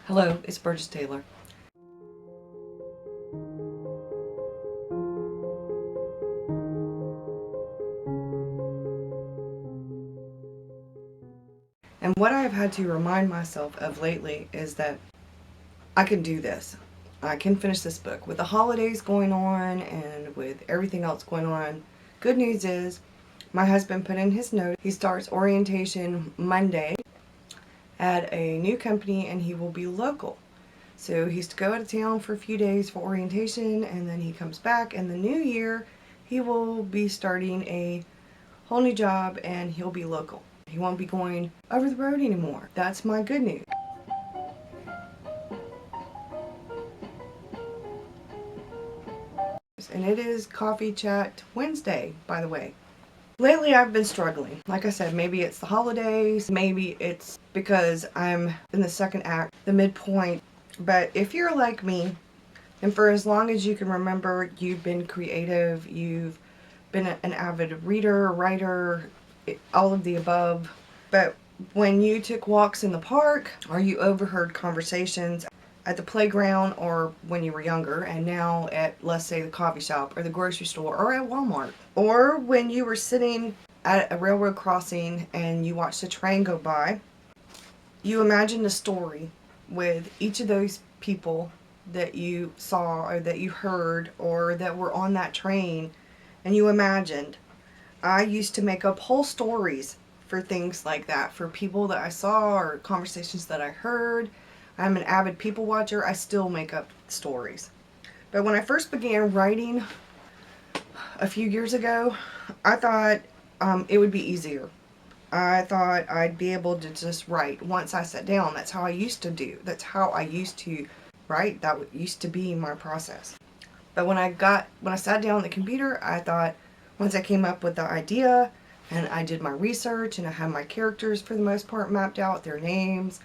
Hello, it's Burgess Taylor. And what I've had to remind myself of lately is that I can do this. I can finish this book. With the holidays going on and with everything else going on, good news is my husband put in his note. He starts orientation Monday at a new company and he will be local. So he's to go out of town for a few days for orientation and then he comes back, and the new year he will be starting a whole new job and he'll be local. He won't be going over the road anymore. That's my good news. And it is Coffee Chat Wednesday, by the way. Lately I've been struggling. Like I said, maybe it's the holidays, maybe it's because I'm in the second act, the midpoint. But if you're like me, and for as long as you can remember, you've been creative, you've been an avid reader, writer, all of the above. But when you took walks in the park, or you overheard conversations at the playground, or when you were younger, and now at, let's say, the coffee shop or the grocery store or at Walmart, or when you were sitting at a railroad crossing and you watched a train go by, you imagined a story with each of those people that you saw or that you heard or that were on that train, and you imagined. I used to make up whole stories for things like that, for people that I saw or conversations that I heard. I'm an avid people watcher. I still make up stories. But when I first began writing a few years ago, I thought it would be easier. I thought I'd be able to just write once I sat down. That's how I used to do. That's how I used to write. That used to be my process. But when I sat down on the computer, I thought once I came up with the idea and I did my research and I had my characters for the most part mapped out, their names,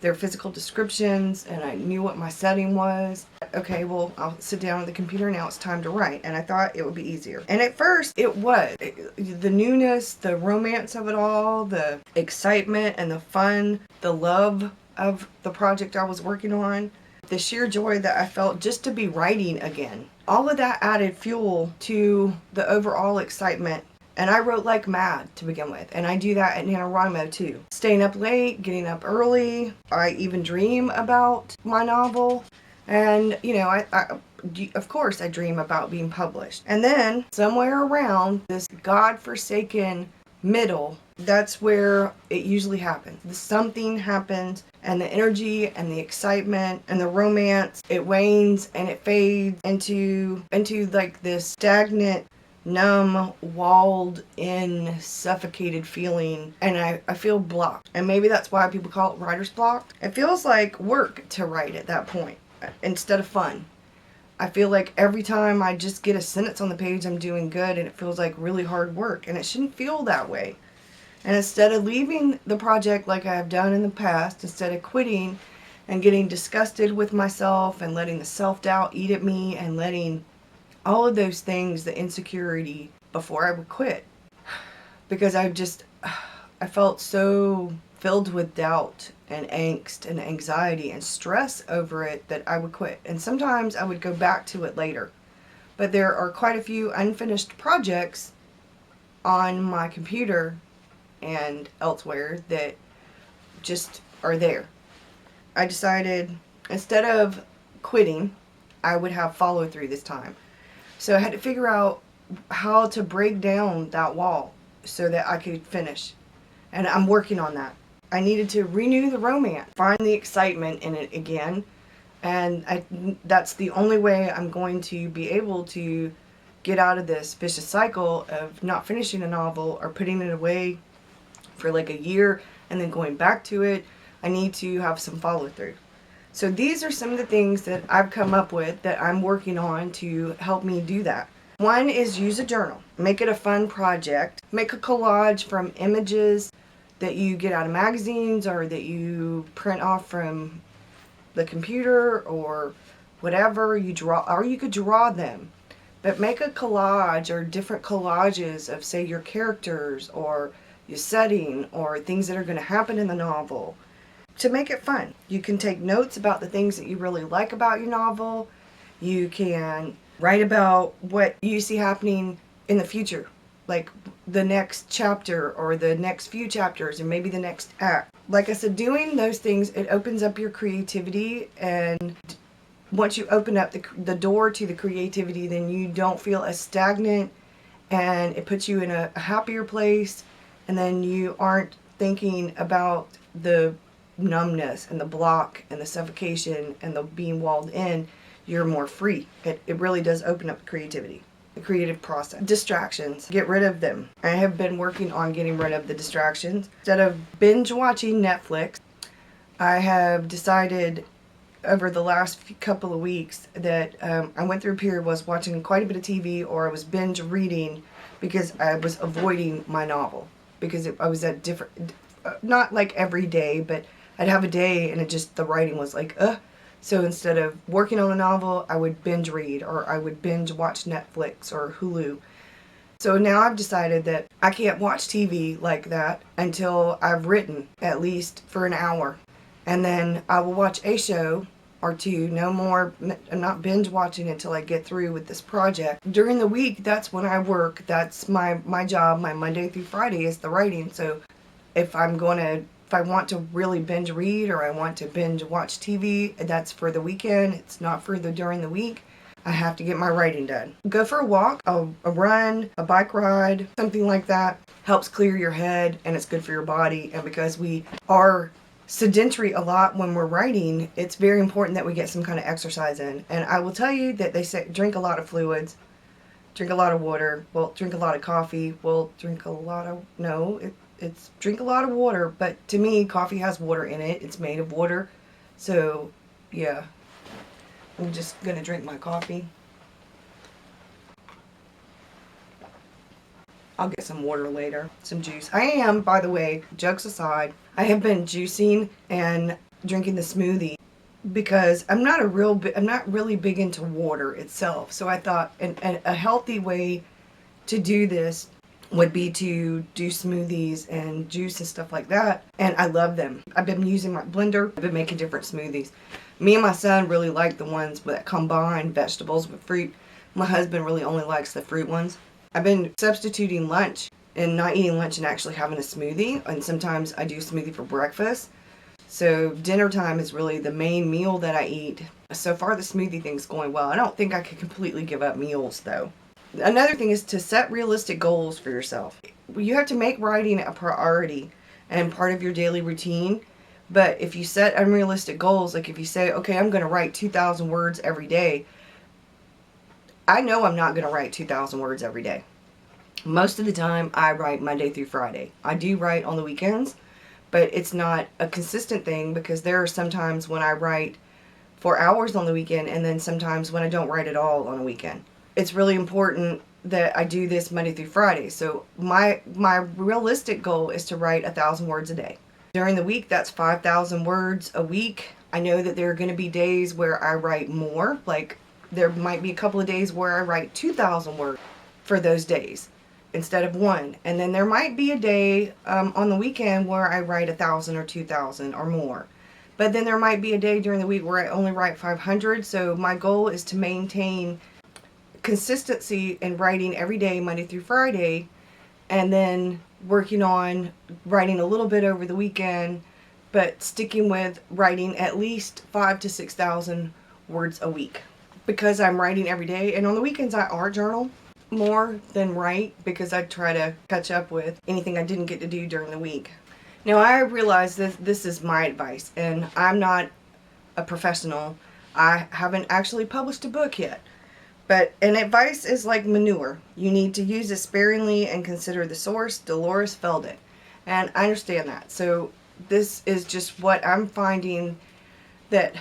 their physical descriptions, and I knew what my setting was. Okay, well, I'll sit down at the computer, now it's time to write. And I thought it would be easier. And at first, it was. The newness, the romance of it all, the excitement and the fun, the love of the project I was working on, the sheer joy that I felt just to be writing again. All of that added fuel to the overall excitement. And I wrote like mad to begin with. And I do that at NaNoWriMo too. Staying up late, getting up early. I even dream about my novel. And, you know, of course I dream about being published. And then somewhere around this godforsaken middle, that's where it usually happens. Something happens and the energy and the excitement and the romance, it wanes and it fades into like this stagnant, numb, walled in, suffocated feeling, and I feel blocked. And maybe that's why people call it writer's block. It feels like work to write at that point instead of fun. I feel like every time I just get a sentence on the page, I'm doing good, and it feels like really hard work, and it shouldn't feel that way. And instead of leaving the project like I have done in the past, instead of quitting and getting disgusted with myself and letting the self-doubt eat at me and letting all of those things, the insecurity, before I would quit, because I felt so filled with doubt and angst and anxiety and stress over it that I would quit. And sometimes I would go back to it later. But there are quite a few unfinished projects on my computer and elsewhere that just are there. I decided instead of quitting, I would have follow through this time. So I had to figure out how to break down that wall so that I could finish. And I'm working on that. I needed to renew the romance, find the excitement in it again. And that's the only way I'm going to be able to get out of this vicious cycle of not finishing a novel or putting it away for like a year and then going back to it. I need to have some follow through. So these are some of the things that I've come up with that I'm working on to help me do that. One is use a journal. Make it a fun project. Make a collage from images that you get out of magazines or that you print off from the computer or whatever you draw, or you could draw them. But make a collage or different collages of, say, your characters or your setting or things that are going to happen in the novel. to make it fun. You can take notes about the things that you really like about your novel. You can write about what you see happening in the future, like the next chapter or the next few chapters or maybe the next act. Like I said, doing those things, it opens up your creativity, and once you open up the door to the creativity, then you don't feel as stagnant, and it puts you in a happier place, and then you aren't thinking about the numbness and the block and the suffocation and the being walled in. You're more free. It really does open up creativity, the creative process. Distractions, get rid of them. I have been working on getting rid of the distractions. Instead of binge watching Netflix, I have decided over the last couple of weeks that I went through a period where I was watching quite a bit of TV, or I was binge reading because I was avoiding my novel, because I was at different, not like every day, but I'd have a day and the writing was like, ugh. So instead of working on the novel, I would binge read, or I would binge watch Netflix or Hulu. So now I've decided that I can't watch TV like that until I've written at least for an hour. And then I will watch a show or two, no more. I'm not binge watching until I get through with this project. During the week, that's when I work. That's my job. My Monday through Friday is the writing. So if I want to really binge read or I want to binge watch TV, that's for the weekend. It's not for during the week. I have to get my writing done. Go for a walk, a run, a bike ride, something like that. Helps clear your head, and it's good for your body. And because we are sedentary a lot when we're writing, it's very important that we get some kind of exercise in. And I will tell you that they say drink a lot of fluids, drink a lot of water, drink a lot of coffee, drink a lot of, it's drink a lot of water, but to me, coffee has water in it. It's made of water. So, yeah. I'm just going to drink my coffee. I'll get some water later, some juice. I am, by the way, jokes aside, I have been juicing and drinking the smoothie because I'm not really big into water itself. So I thought a healthy way to do this would be to do smoothies and juice and stuff like that. And I love them. I've been using my blender. I've been making different smoothies. Me and my son really like the ones that combine vegetables with fruit. My husband really only likes the fruit ones. I've been substituting lunch and not eating lunch and actually having a smoothie. And sometimes I do a smoothie for breakfast. So dinner time is really the main meal that I eat. So far the smoothie thing's going well. I don't think I could completely give up meals though. Another thing is to set realistic goals for yourself. You have to make writing a priority and part of your daily routine. But if you set unrealistic goals, like if you say, okay, I'm going to write 2,000 words every day, I know I'm not going to write 2,000 words every day. Most of the time, I write Monday through Friday. I do write on the weekends, but it's not a consistent thing because there are some times when I write for hours on the weekend and then sometimes when I don't write at all on a weekend. It's really important that I do this Monday through Friday. So my realistic goal is to write 1,000 words a day. During the week, that's 5,000 words a week. I know that there are going to be days where I write more. Like there might be a couple of days where I write 2,000 words for those days instead of one. And then there might be a day on the weekend where I write 1,000 or 2,000 or more. But then there might be a day during the week where I only write 500. So my goal is to maintain consistency in writing every day, Monday through Friday, and then working on writing a little bit over the weekend, but sticking with writing at least 5,000 to 6,000 words a week. Because I'm writing every day, and on the weekends I art journal more than write because I try to catch up with anything I didn't get to do during the week. Now I realize that this is my advice, and I'm not a professional. I haven't actually published a book yet. But an advice is like manure. You need to use it sparingly and consider the source. Dolores Feldon. And I understand that. So this is just what I'm finding that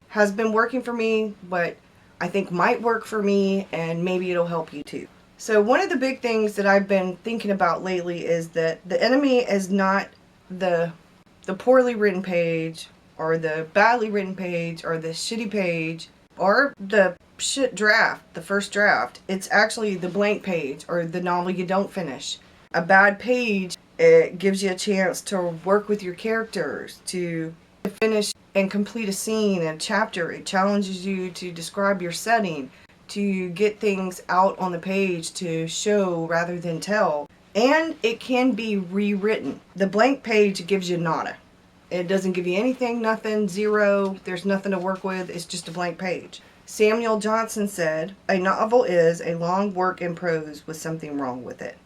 has been working for me, but I think might work for me, and maybe it'll help you too. So one of the big things that I've been thinking about lately is that the enemy is not the poorly written page or the badly written page or the shitty page or the shit draft, the first draft. It's actually the blank page or the novel you don't finish. A bad page, it gives you a chance to work with your characters, to to finish and complete a scene and a chapter. It challenges you to describe your setting, to get things out on the page to show rather than tell. And it can be rewritten. The blank page gives you nada. It doesn't give you anything, nothing, zero. There's nothing to work with. It's just a blank page. Samuel Johnson said, "A novel is a long work in prose with something wrong with it."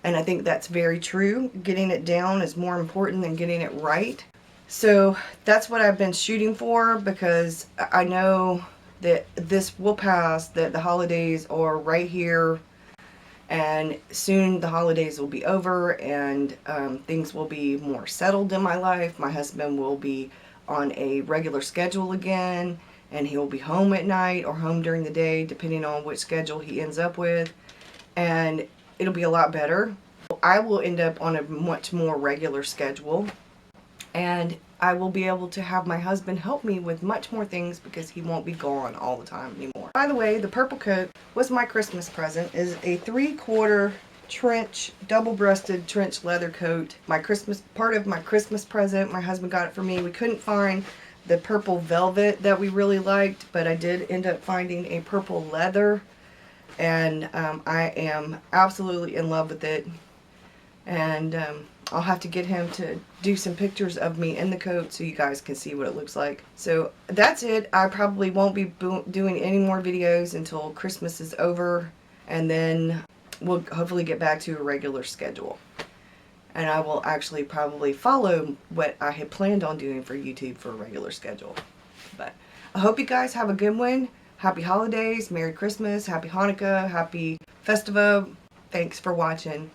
And I think that's very true. Getting it down is more important than getting it right. So that's what I've been shooting for, because I know that this will pass, that the holidays are right here, and soon the holidays will be over, and things will be more settled in my life. My husband will be on a regular schedule again, and he'll be home at night or home during the day, depending on which schedule he ends up with, and it'll be a lot better. I will end up on a much more regular schedule, and I will be able to have my husband help me with much more things because he won't be gone all the time anymore. By the way, the purple coat was my Christmas present. Is a 3/4 trench, double-breasted trench leather coat. Part of my Christmas present. My husband got it for me. We couldn't find the purple velvet that we really liked, but I did end up finding a purple leather, and I am absolutely in love with it. And I'll have to get him to do some pictures of me in the coat so you guys can see what it looks like. So that's it. I probably won't be doing any more videos until Christmas is over, and then we'll hopefully get back to a regular schedule. And I will actually probably follow what I had planned on doing for YouTube for a regular schedule. But I hope you guys have a good one. Happy holidays, Merry Christmas, Happy Hanukkah, Happy Festiva. Thanks for watching.